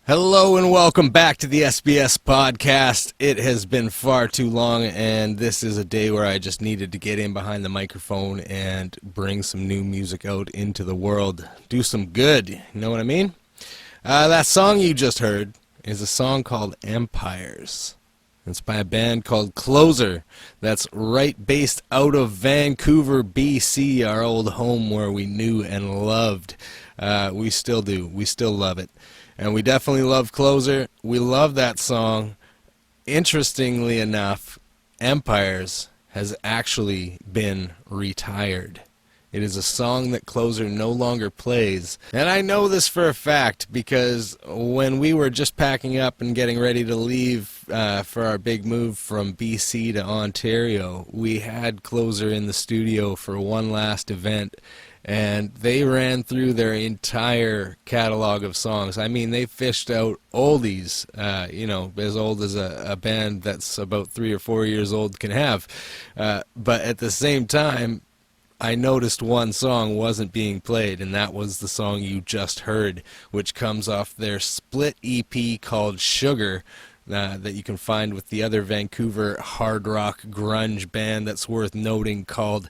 Hello and welcome back to the SBS Podcast. It has been far too long, and this is a day where I just needed to get in behind the microphone and bring some new music out into the world. Do some good, you know what I mean? That song you just heard is a song called Empires. It's by a band called Closer. That's right based out of Vancouver, BC, our old home where we knew and loved. We still do. We still love it. And we definitely love Closer. We love that song. Interestingly enough, Empires has actually been retired. It is a song that Closer no longer plays. And I know this for a fact because when we were just packing up and getting ready to leave for our big move from BC to Ontario, we had Closer in the studio for one last event. And they ran through their entire catalog of songs. I mean, they fished out oldies, as old as a band that's about 3 or 4 years old can have. But at the same time, I noticed one song wasn't being played, and that was the song you just heard, which comes off their split EP called Sugar, that you can find with the other Vancouver hard rock grunge band that's worth noting called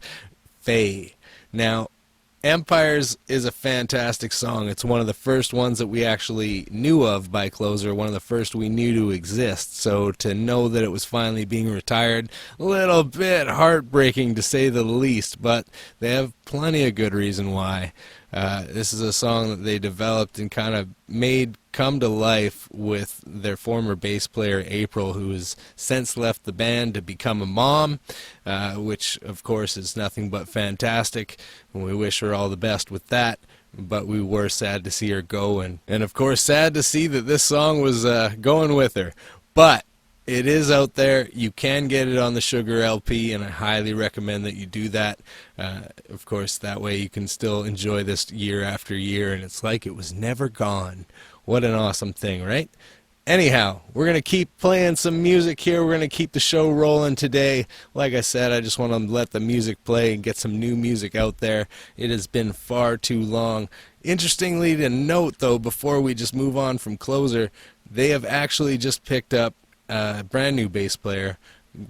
Faye. Now, Empires is a fantastic song. It's one of the first ones that we actually knew of by Closer, one of the first we knew to exist. So to know that it was finally being retired, a little bit heartbreaking to say the least, but they have plenty of good reason why. This is a song that they developed and kind of made come to life with their former bass player April, who has since left the band to become a mom, which of course is nothing but fantastic, and we wish her all the best with that. But we were sad to see her go, and of course sad to see that this song was going with her. But it is out there. You can get it on the Sugar LP, and I highly recommend that you do that. Of course, that way you can still enjoy this year after year, and it's like it was never gone. What an awesome thing, right? Anyhow, we're going to keep playing some music here. We're going to keep the show rolling today. Like I said, I just want to let the music play and get some new music out there. It has been far too long. Interestingly to note, though, before we just move on from Closer, they have actually just picked up a brand new bass player,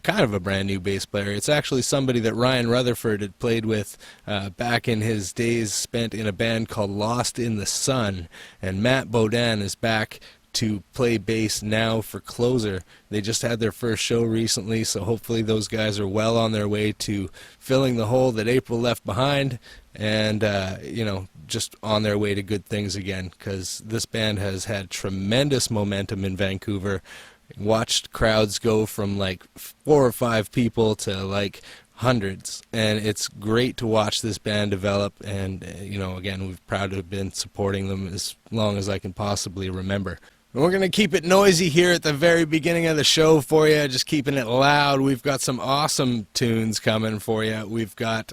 kind of a brand new bass player. It's actually somebody that Ryan Rutherford had played with back in his days spent in a band called Lost in the Sun, and Matt Bodan is back to play bass now for Closer. They just had their first show recently, so hopefully those guys are well on their way to filling the hole that April left behind, and just on their way to good things again, because this band has had tremendous momentum in Vancouver. Watched crowds go from like 4 or 5 people to like hundreds, and it's great to watch this band develop. And again, we're proud to have been supporting them as long as I can possibly remember. And we're going to keep it noisy here at the very beginning of the show for you, just keeping it loud. We've got some awesome tunes coming for you. We've got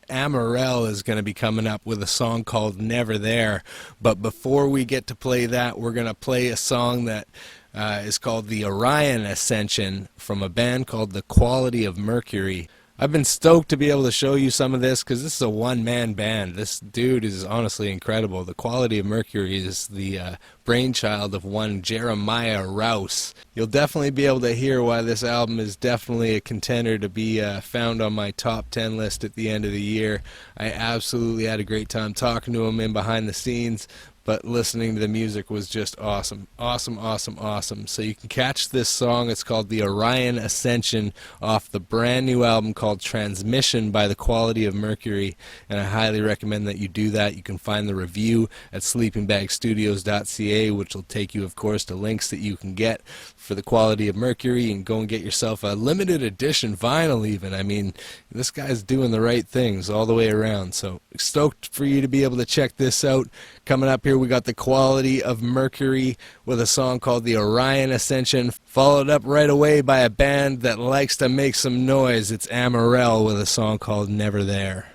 Amarel is going to be coming up with a song called Never There. But before we get to play that, we're going to play a song that is called The Orion Ascension from a band called The Quality of Mercury. I've been stoked to be able to show you some of this because this is a one-man band. This dude is honestly incredible. The Quality of Mercury is the brainchild of one Jeremiah Rouse. You'll definitely be able to hear why this album is definitely a contender to be found on my top 10 list at the end of the year. I absolutely had a great time talking to him in behind the scenes, but listening to the music was just awesome. Awesome, awesome, awesome. So you can catch this song. It's called The Orion Ascension off the brand new album called Transmission by The Quality of Mercury, and I highly recommend that you do that. You can find the review at sleepingbagstudios.ca, which will take you, of course, to links that you can get for The Quality of Mercury, and go and get yourself a limited edition vinyl even. I mean, this guy's doing the right things all the way around. So stoked for you to be able to check this out. Coming up here, we got The Quality of Mercury with a song called The Orion Ascension, followed up right away by a band that likes to make some noise. It's Amarel with a song called Never There.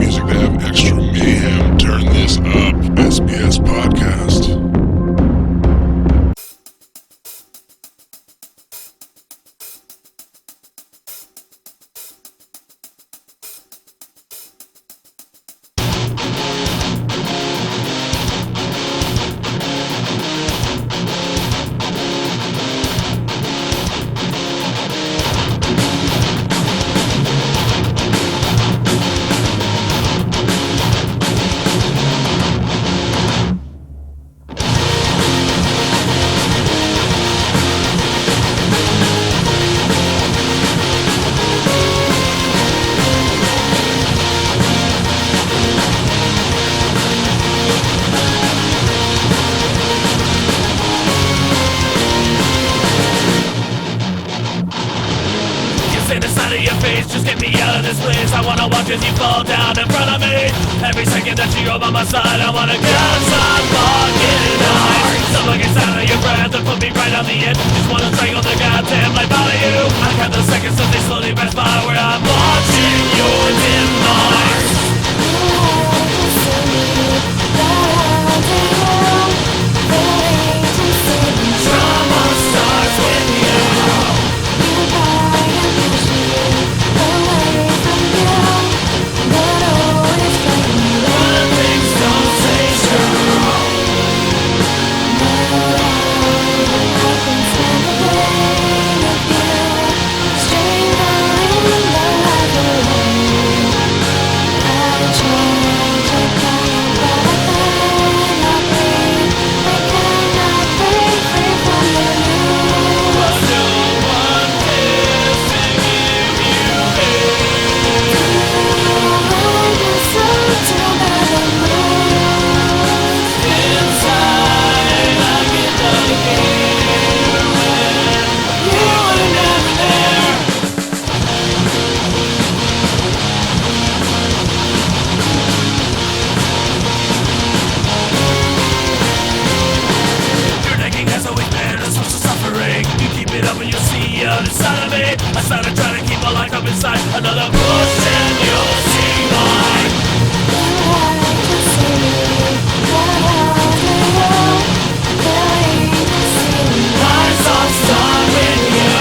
music to have extra mayhem. Turn this up. SBS Podcast. Your face, just get me out of this place. I wanna watch as you fall down in front of me. Every second that you're by my side, I wanna get some fucking hard. Someone gets out of your breath and put me right on the edge. Just wanna strangle the goddamn life out of you. I count the seconds as they slowly pass by, where I'm watching your demise. Drama starts with you. Inside of me, I started trying to keep my life up inside. Another push and you'll see mine. Lies all start with you.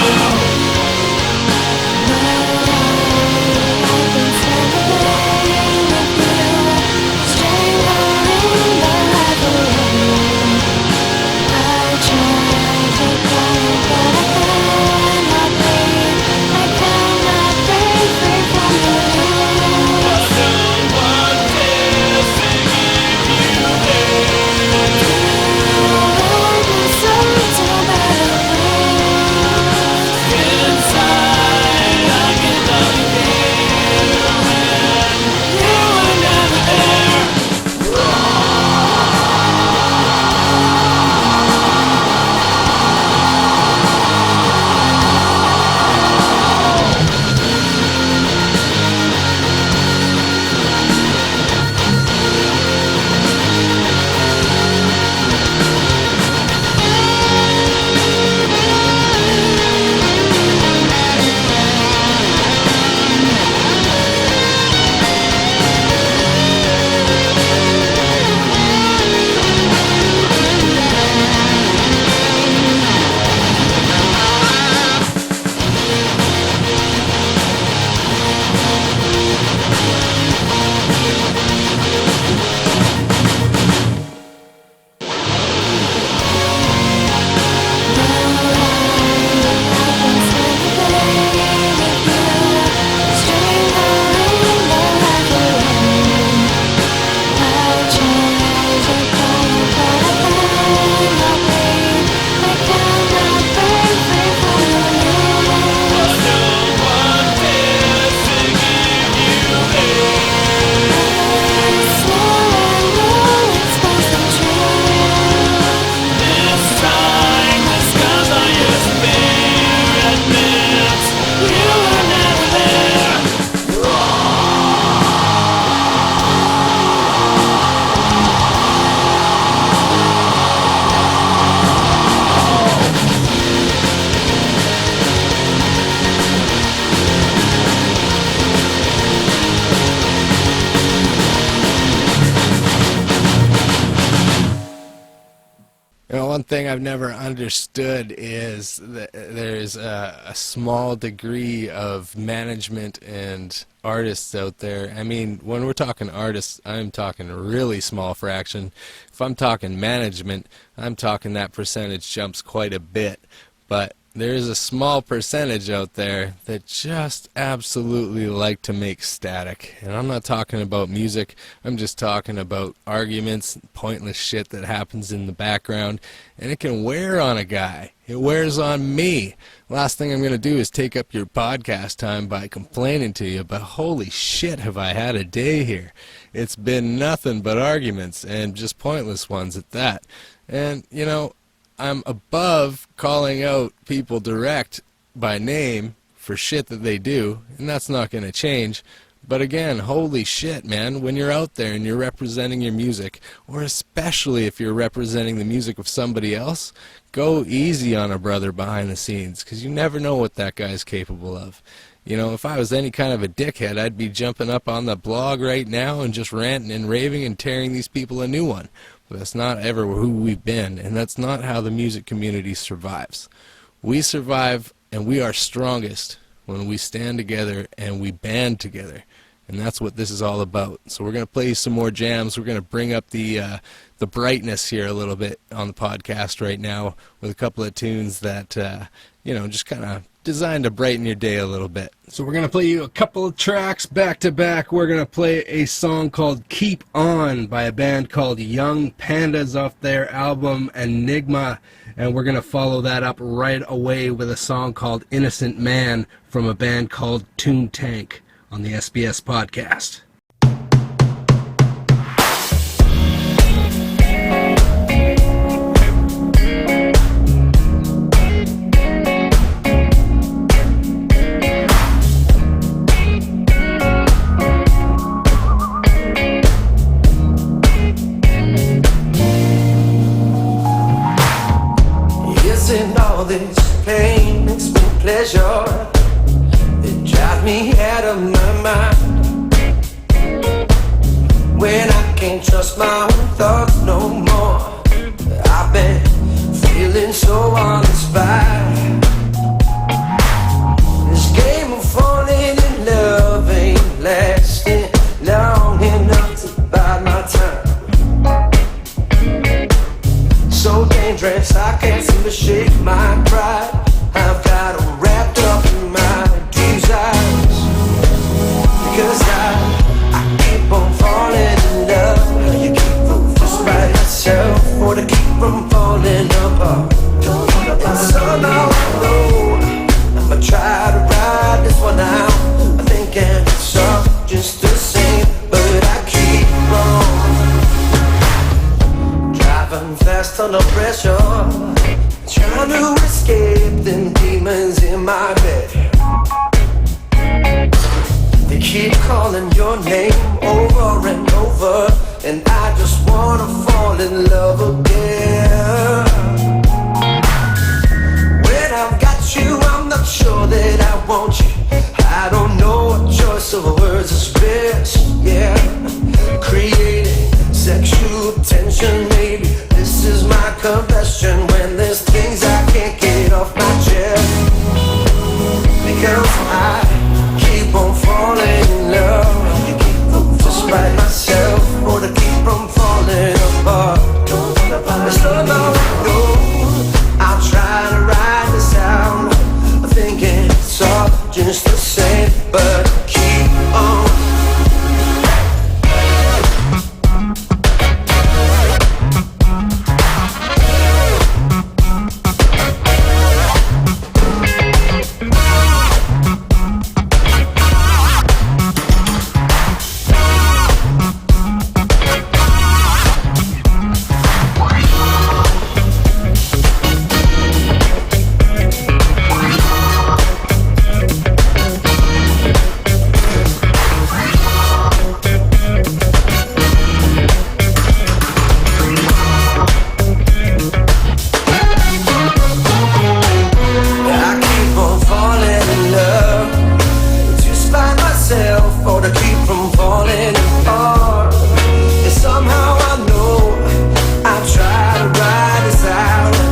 thing I've never understood is that there's a small degree of management and artists out there. I mean, when we're talking artists, I'm talking a really small fraction. If I'm talking management, I'm talking that percentage jumps quite a bit. But there's a small percentage out there that just absolutely like to make static. And I'm not talking about music, I'm just talking about arguments, pointless shit that happens in the background, and it can wear on a guy. It wears on me. Last thing I'm going to do is take up your podcast time by complaining to you, but holy shit have I had a day here. It's been nothing but arguments, and just pointless ones at that. And, you know, I'm above calling out people direct by name for shit that they do, and that's not going to change. But again, holy shit, man, when you're out there and you're representing your music, or especially if you're representing the music of somebody else, go easy on a brother behind the scenes, because you never know what that guy's capable of. You know, if I was any kind of a dickhead, I'd be jumping up on the blog right now and just ranting and raving and tearing these people a new one. But that's not ever who we've been, and that's not how the music community survives. We survive, and we are strongest when we stand together and we band together, and that's what this is all about. So we're going to play some more jams. We're going to bring up the brightness here a little bit on the podcast right now with a couple of tunes that, you know, just kind of designed to brighten your day a little bit. So we're going to play you a couple of tracks back to back. We're going to play a song called Keep On by a band called Young Pandas off their album Enigma, and we're going to follow that up right away with a song called Innocent Man from a band called Toon Tank on the SBS Podcast. Isn't all this pain makes me pleasure? It drives me out of my mind when I can't trust my own thoughts no more. I've been feeling so uninspired. This game of falling in love ain't lasting long enough to bide my time. So dangerous, I can't seem to shake my pride. I've got them wrapped up in my desires, because I keep on falling in love. You keep on just by yourself, or to keep from falling apart. And somehow I know I'ma try to ride this one out. I'm thinking it's all just the same, but I keep on driving fast under pressure, trying to escape them demons in my bed. They keep calling your name over and over, and I just wanna fall in love again. When I've got you, I'm not sure that I want you. I don't know what choice of words is best, yeah. Creating sexual tension, maybe this is my confession. When there's things I can't get off my chest, because I keep on falling in love just by myself, or to keep from falling apart. It's not all I know. I'll try to ride this out, thinking it's all just the same, but keep on. Or to keep from falling apart. And somehow I know I try to ride this out.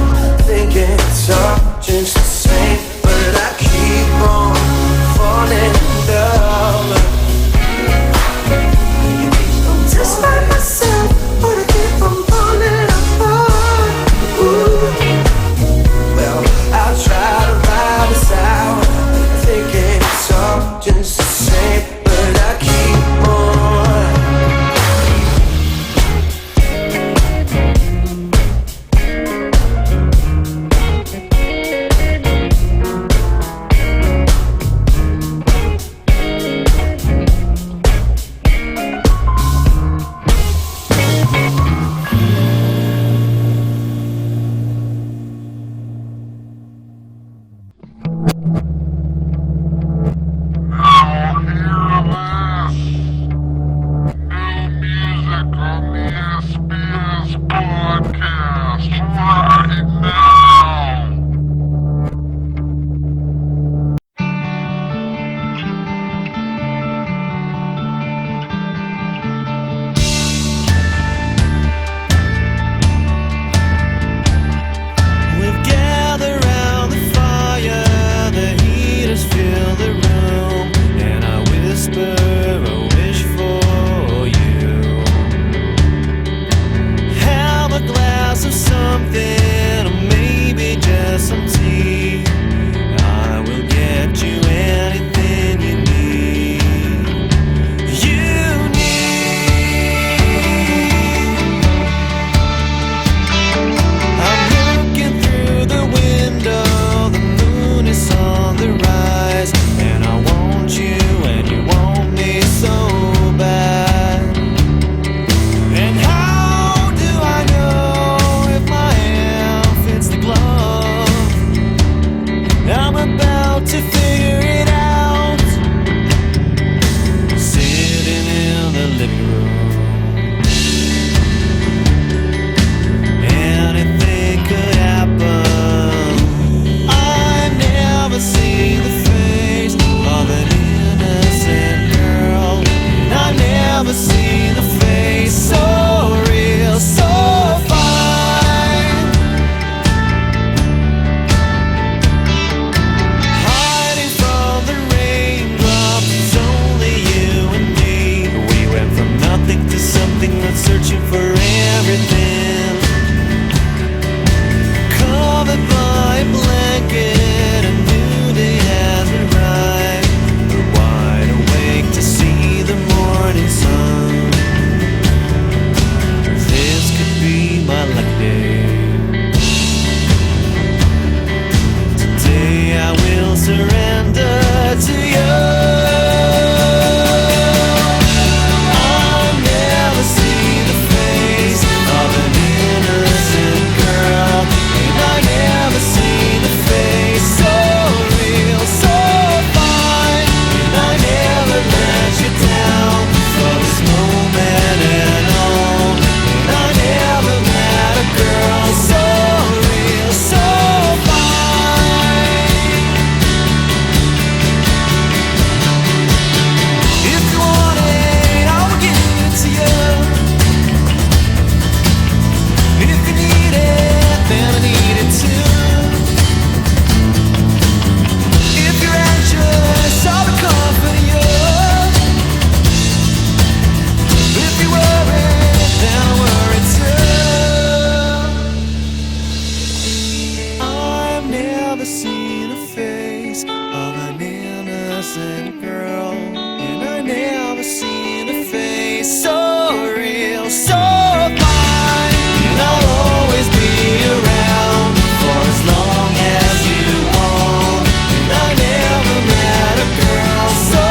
innocent girl, and I never seen a face so real, so fine. And I'll always be around for as long as you want. And I never met a girl so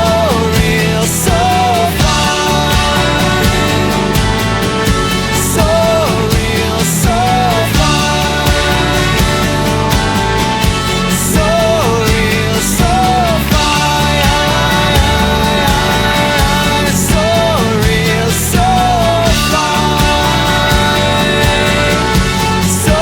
real, so fine. So real, so fine. So real, so fine. So real, so fine. So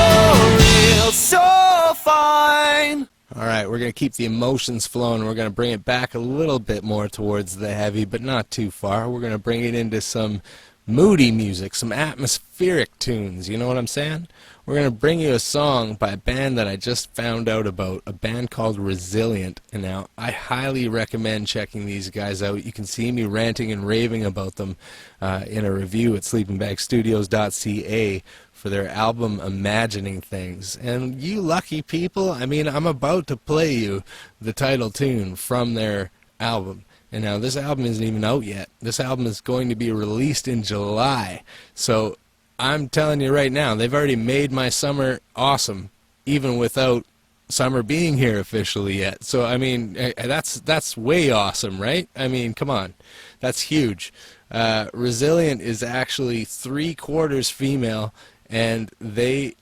real, so fine. All right, we're going to keep the emotions flowing. We're going to bring it back a little bit more towards the heavy, but not too far. We're going to bring it into some moody music, some atmospheric tunes. You know what I'm saying? We're going to bring you a song by a band that I just found out about, a band called Resilient. And now, I highly recommend checking these guys out. You can see me ranting and raving about them in a review at sleepingbagstudios.ca for their album Imagining Things. And you lucky people, I mean, I'm about to play you the title tune from their album. And now this album isn't even out yet. This album is going to be released in July. So I'm telling you right now, they've already made my summer awesome, even without summer being here officially yet. So I mean, that's way awesome, right? I mean, come on, that's huge. Resilient is actually 3/4 female, and they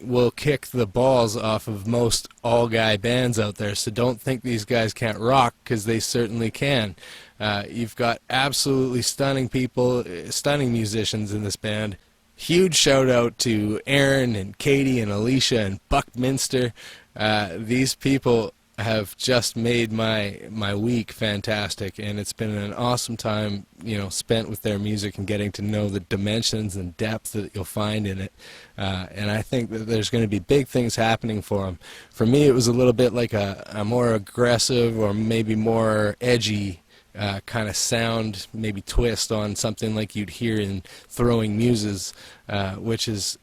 will kick the balls off of most all-guy bands out there. So don't think these guys can't rock, because they certainly can. You've got absolutely stunning people, stunning musicians in this band. Huge shout out to Aaron and Katie and Alicia and Buckminster. These people have just made my week fantastic, and it's been an awesome time, you know, spent with their music and getting to know the dimensions and depth that you'll find in it. And I think that there's going to be big things happening for them. For me, it was a little bit like a more aggressive or maybe more edgy kind of sound, maybe twist on something like you'd hear in Throwing Muses, which is,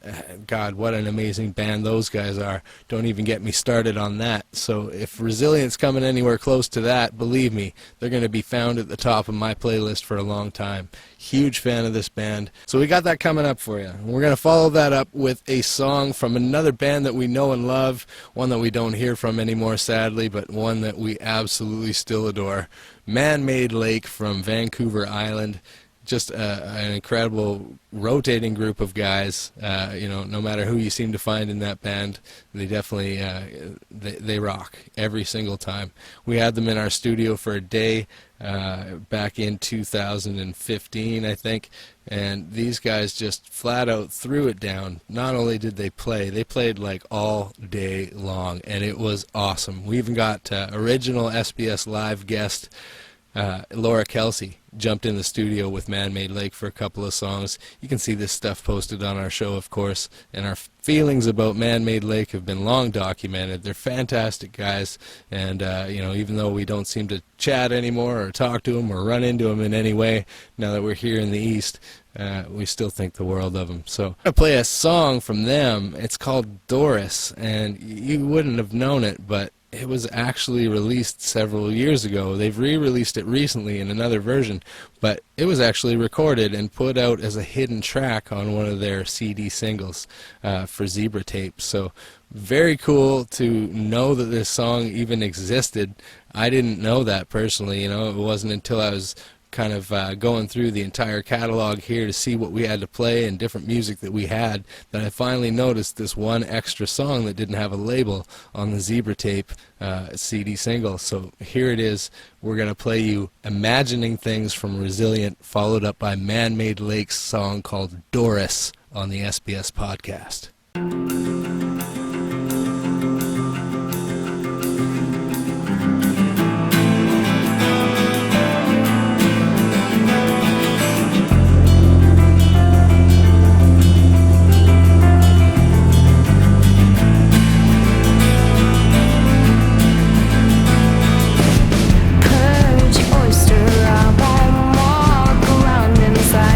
God, what an amazing band those guys are. Don't even get me started on that. So if Resilient's coming anywhere close to that, believe me, they're going to be found at the top of my playlist for a long time. Huge fan of this band. So we got that coming up for you. We're going to follow that up with a song from another band that we know and love, one that we don't hear from anymore, sadly, but one that we absolutely still adore. Man-Made Lake from Vancouver Island. Just an incredible rotating group of guys. You know, no matter who you seem to find in that band, they definitely they rock every single time. We had them in our studio for a day back in 2015, I think, and these guys just flat out threw it down. Not only did they played like all day long, and it was awesome. We even got original SBS Live guest Laura Kelsey jumped in the studio with Man-Made Lake for a couple of songs. You can see this stuff posted on our show, of course, and our feelings about Man-Made Lake have been long documented. They're fantastic guys, and you know, even though we don't seem to chat anymore or talk to them or run into them in any way now that we're here in the East, we still think the world of them. So I'm going to play a song from them. It's called Doris, and you wouldn't have known it, but it was actually released several years ago. They've re-released it recently in another version, but it was actually recorded and put out as a hidden track on one of their CD singles for Zebra Tape. So very cool to know that this song even existed. I didn't know that personally, you know. It wasn't until I was kind of going through the entire catalog here to see what we had to play and different music that we had, that I finally noticed this one extra song that didn't have a label on the Zebra Tape CD single. So here it is. We're going to play you Imagining Things from Resilient, followed up by Man-Made Lake's song called Doris on the SBS Podcast.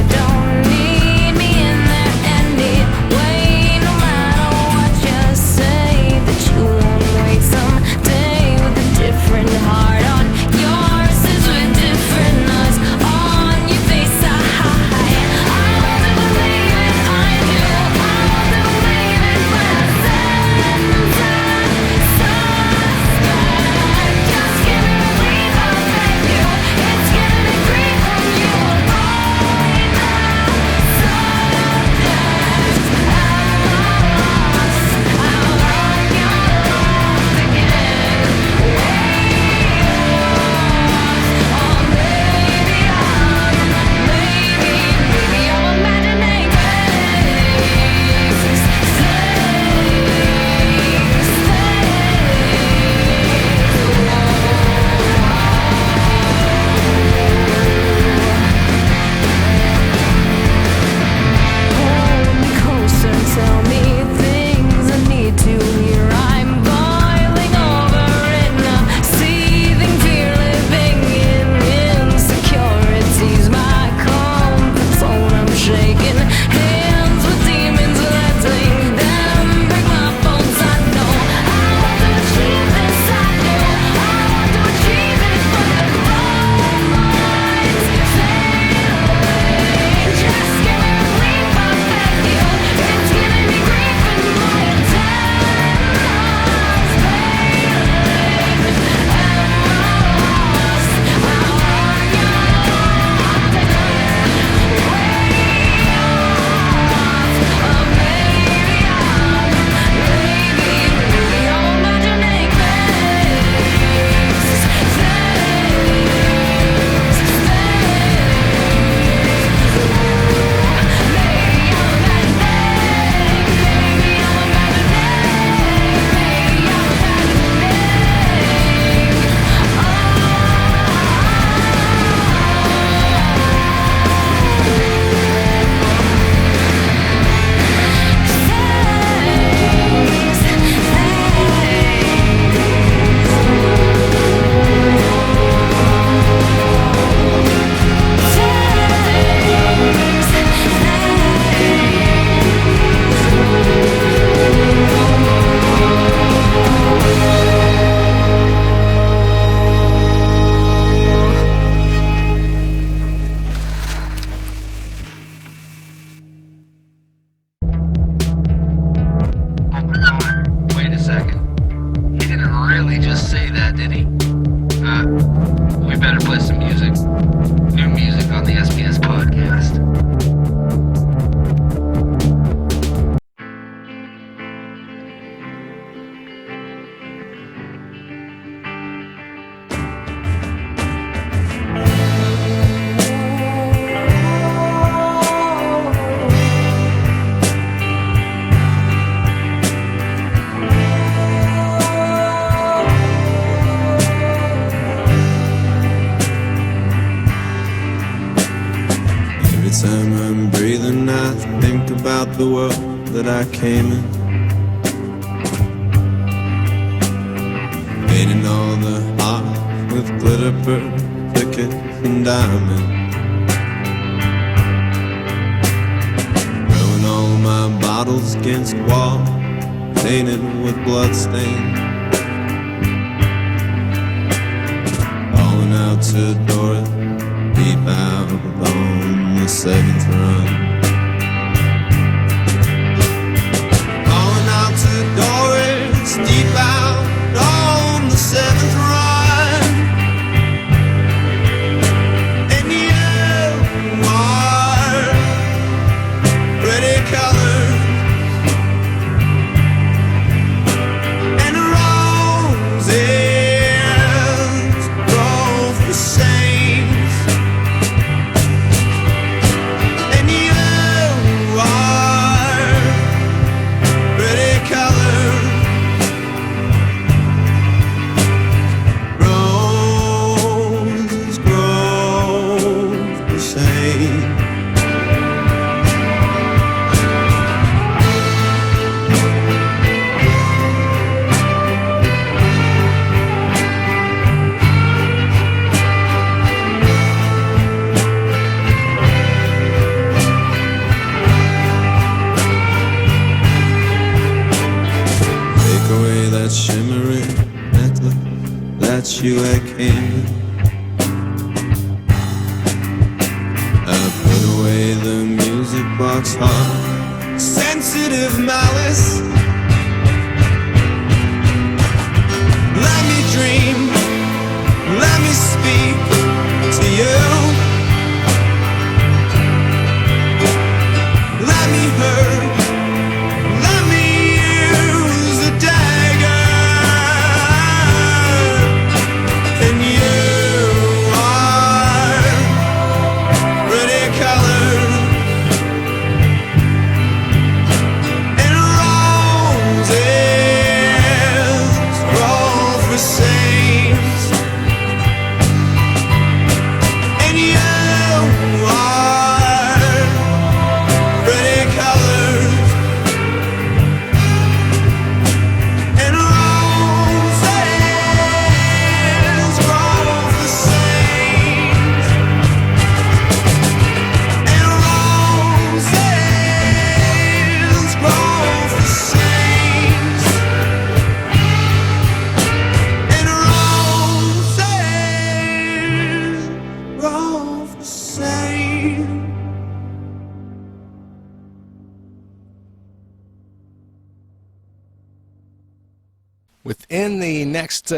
Don't need me in there anyway, no matter what. New music on the SBS Podcast. Every time I'm breathing, I think about the world that I came in. Painting all the art with glitter, perfect and diamond. Throwing all my bottles against the wall, painted with blood stain. Calling out to Dora, deep out on the seventh run. Calling out to Doris, deep out on the seventh run. And you are pretty colors and roses grow for saints. And you are pretty colors. Roses grow for saints. Take away that shimmering necklace that you had came. I put away the music box heart, sensitive malice. Let me dream, let me speak to you. Let me hurt, let me use a dagger. And you are pretty colors and roses grow for saints. And you are pretty colors and roses grow for saints. And roses grow for saints. And roses grow for saints. Within the next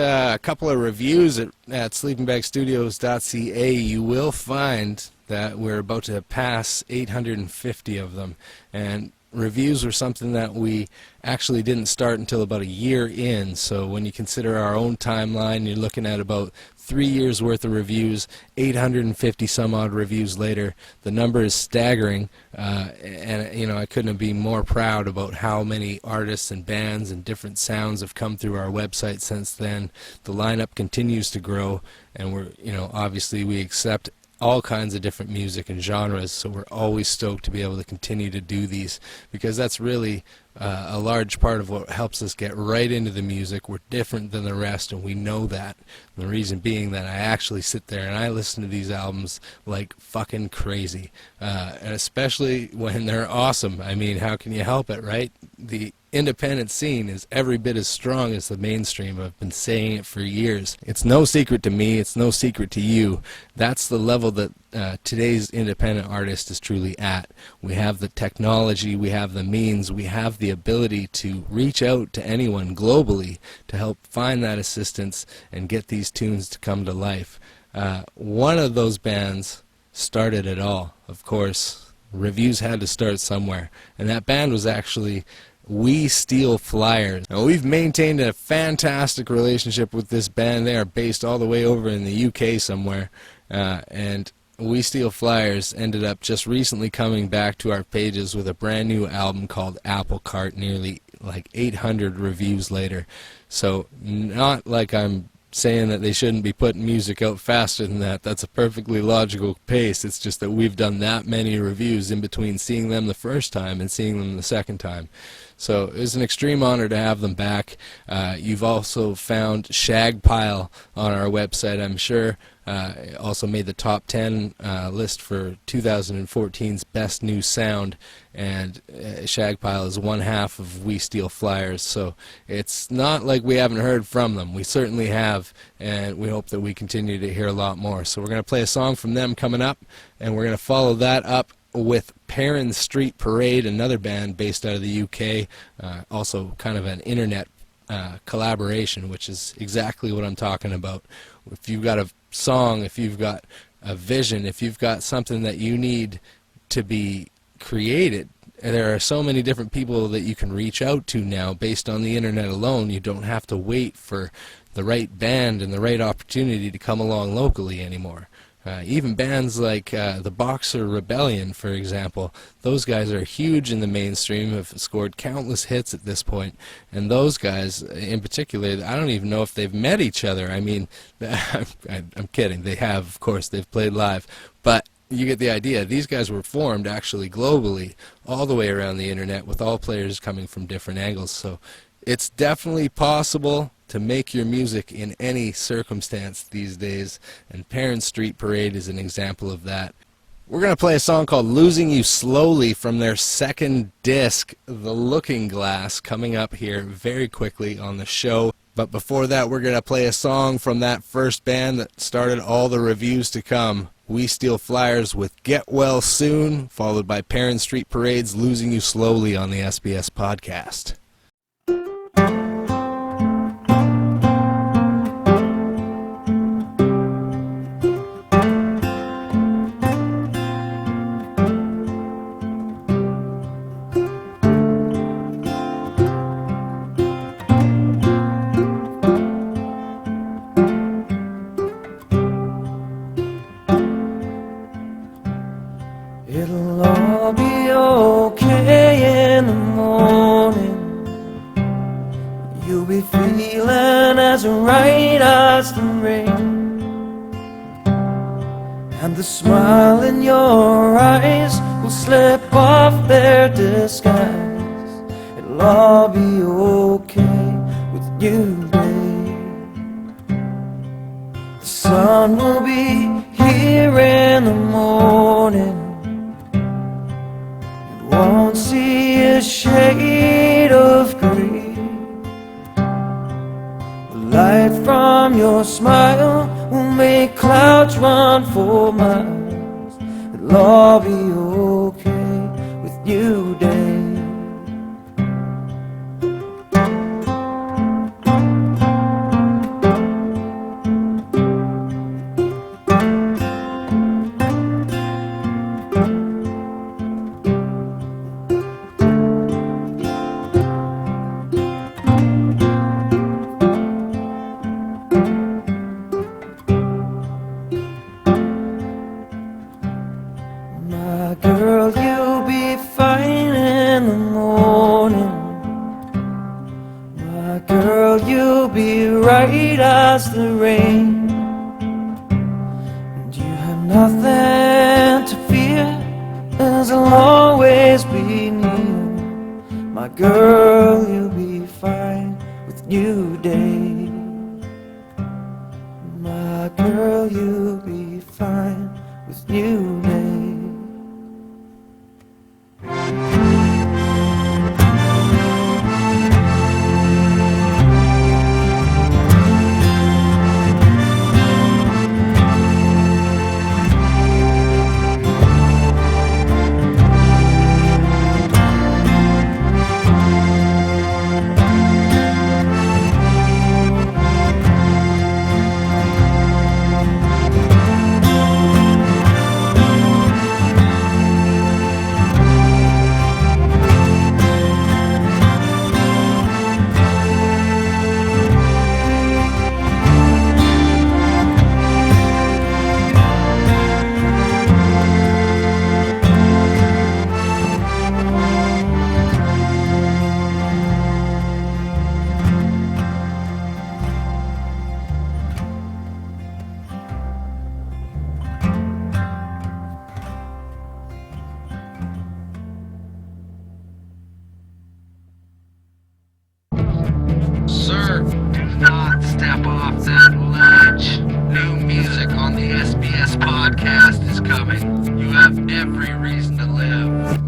couple of reviews at sleepingbagstudios.ca, you will find that we're about to pass 850 of them. And reviews are something that we actually didn't start until about a year in. So when you consider our own timeline, you're looking at about 3 years worth of reviews, 850 some odd reviews later. The number is staggering, and you know, I couldn't be more proud about how many artists and bands and different sounds have come through our website since then. The lineup continues to grow, and we're, you know, obviously we accept all kinds of different music and genres, so we're always stoked to be able to continue to do these, because that's really a large part of what helps us get right into the music. We're different than the rest, and we know that. And the reason being that I actually sit there and I listen to these albums like fucking crazy, and especially when they're awesome. I mean, how can you help it, right? The independent scene is every bit as strong as the mainstream. I've been saying it for years. It's no secret to me, it's no secret to you. That's the level that today's independent artist is truly at. We have the technology, we have the means, we have the ability to reach out to anyone globally to help find that assistance and get these tunes to come to life. One of those bands started it all. Of course, reviews had to start somewhere, and that band was actually We Steal Flyers. Now, we've maintained a fantastic relationship with this band. They are based all the way over in the UK somewhere, and We Steal Flyers ended up just recently coming back to our pages with a brand new album called Apple Cart, nearly like 800 reviews later. So not like I'm saying that they shouldn't be putting music out faster than that. That's a perfectly logical pace. It's just that we've done that many reviews in between seeing them the first time and seeing them the second time. So it was an extreme honor to have them back. You've also found Shagpile on our website, I'm sure. Also made the top 10 list for 2014's Best New Sound, and Shagpile is one half of We Steal Flyers, so it's not like we haven't heard from them. We certainly have, and we hope that we continue to hear a lot more. So we're going to play a song from them coming up, and we're going to follow that up with Perrin Street Parade, another band based out of the UK, also kind of an internet collaboration, which is exactly what I'm talking about. If you've got a song, if you've got a vision, if you've got something that you need to be created, there are so many different people that you can reach out to now based on the internet alone. You don't have to wait for the right band and the right opportunity to come along locally anymore. Even bands like the Boxer Rebellion, for example, those guys are huge in the mainstream, have scored countless hits at this point, and those guys in particular, I don't even know if they've met each other. I mean, I'm kidding, they have, of course, they've played live, but you get the idea. These guys were formed actually globally all the way around the internet with all players coming from different angles, so it's definitely possible to make your music in any circumstance these days, and Perrin Street Parade is an example of that. We're going to play a song called Losing You Slowly from their second disc, The Looking Glass, coming up here very quickly on the show. But before that, we're going to play a song from that first band that started all the reviews to come, We Steal Flyers, with Get Well Soon, followed by Perrin Street Parade's Losing You Slowly on the SBS Podcast. It'll all be okay in the morning. You'll be feeling as right as the rain, and the smile in your eyes will slip off their disguise. It'll all be okay with you, babe. The sun will be here in the morning. Won't see a shade of grey. The light from your smile will make clouds run for miles. It'll all be okay with you, Dave. My girl, you'll be fine in the morning. My girl, you'll be right as the rain, and you have nothing to fear, as I'll always be near. My girl, you'll be fine with you, Dave. My girl, you'll be fine with you, Dave. podcast is coming. You have every reason to live.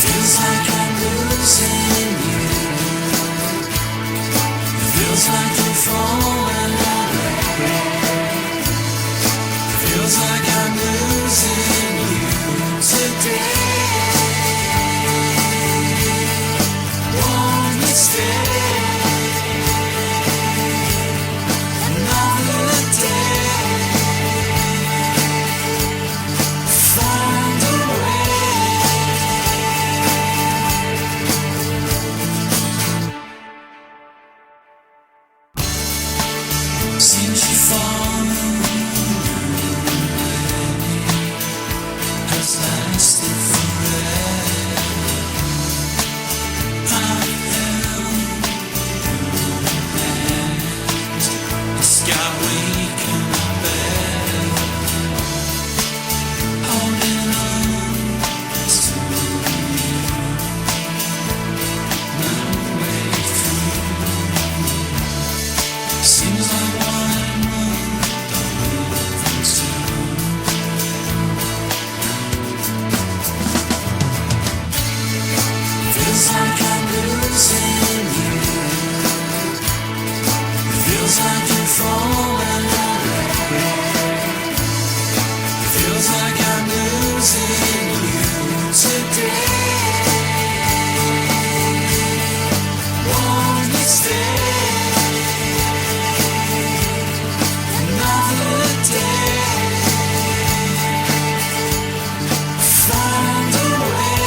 Feels like I'm losing you. Feels like you're falling away. Feels like I'm losing you today. Won't you stay another day? Find a way. Seems you've fallen has lasted forever. I held the sky weak in my bed, holding on to you. No way through. Seems like one month over two. Feels like I'm losing you. Feels like you're falling away. Feels like I'm losing you today. Won't you stay another day? Find a way.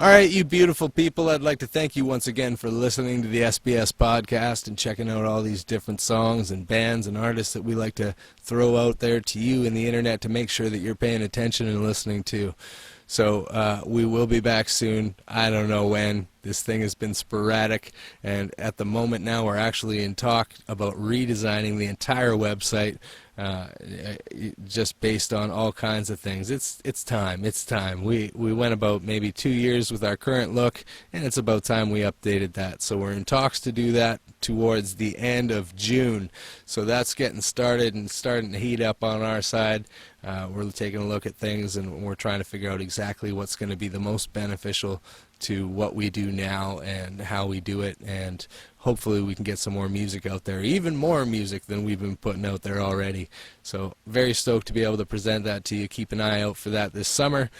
All right, you beautiful people, I'd like to thank you once again for listening to the SBS Podcast and checking out all these different songs and bands and artists that we like to throw out there to you in the internet to make sure that you're paying attention and listening to. So we will be back soon. I don't know when. This thing has been sporadic, and at the moment now we're actually in talk about redesigning the entire website, just based on all kinds of things. It's time. We went about maybe 2 years with our current look, and it's about time we updated that. So we're in talks to do that towards the end of June. So that's getting started and starting to heat up on our side. We're taking a look at things, and we're trying to figure out exactly what's going to be the most beneficial to what we do now and how we do it, and hopefully we can get some more music out there, even more music than we've been putting out there already. So very stoked to be able to present that to you. Keep an eye out for that this summer.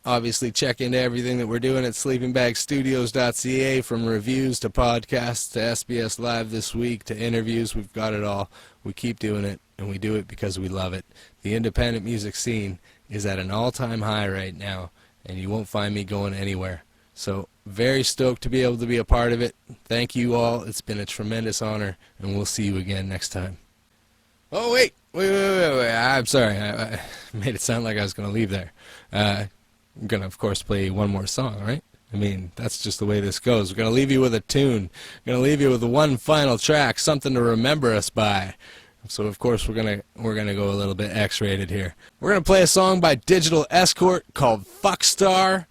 Obviously check into everything that we're doing at sleepingbagstudios.ca, from reviews to podcasts to SBS Live this week to interviews. We've got it all. We keep doing it, and we do it because we love it. The independent music scene is at an all-time high right now, and you won't find me going anywhere. So very stoked to be able to be a part of it. Thank you all. It's been a tremendous honor, and we'll see you again next time. Oh, wait. I'm sorry. I made it sound like I was going to leave there. I'm going to, of course, play one more song, right? I mean, that's just the way this goes. We're going to leave you with a tune. We're going to leave you with one final track, something to remember us by. So, of course, we're gonna go a little bit X-rated here. We're going to play a song by Digital Escort called Fuckstar.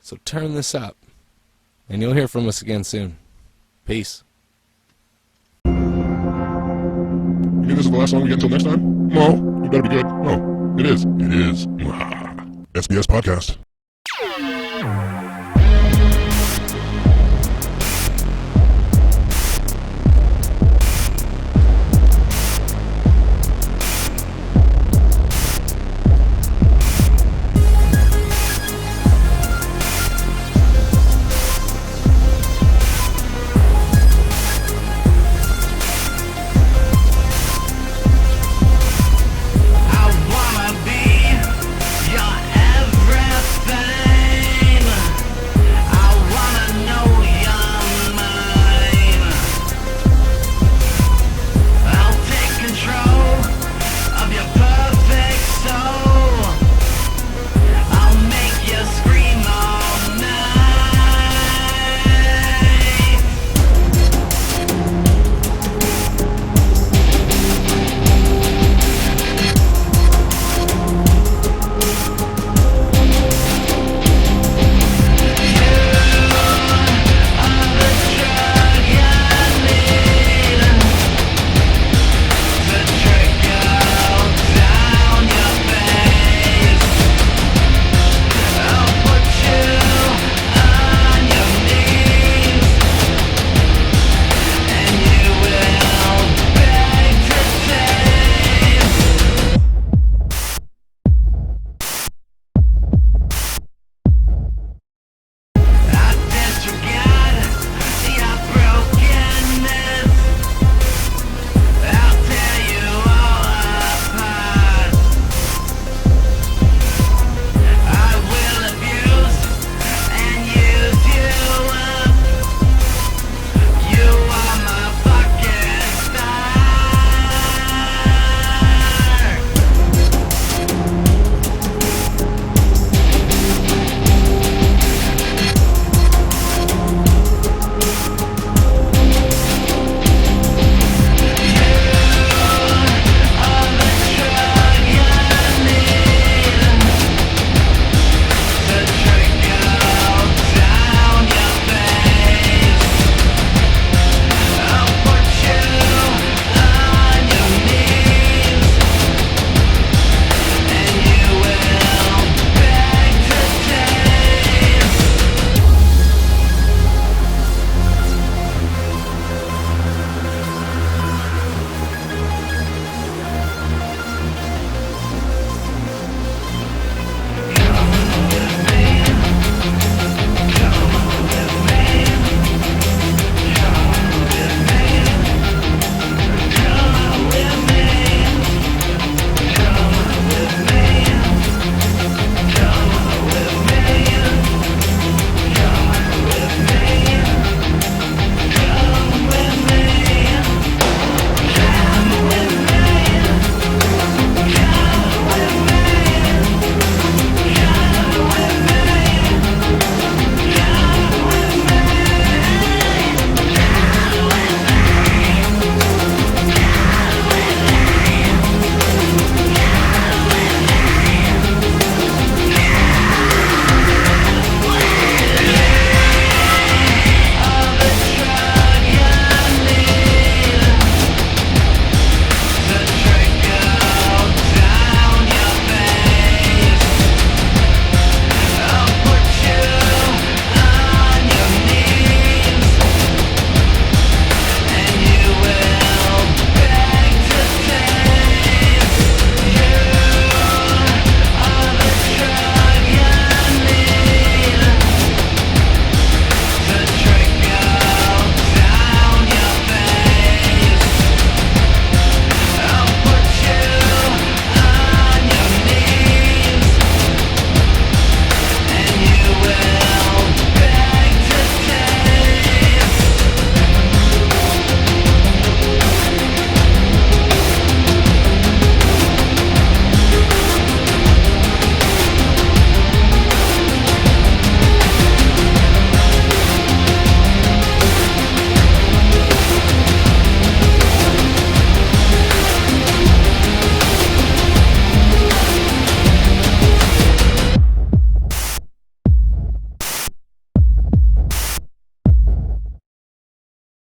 So turn this up, and you'll hear from us again soon. Peace. You mean this is the last song we get until next time? No, you better be good. No, it is. It is. SBS Podcast.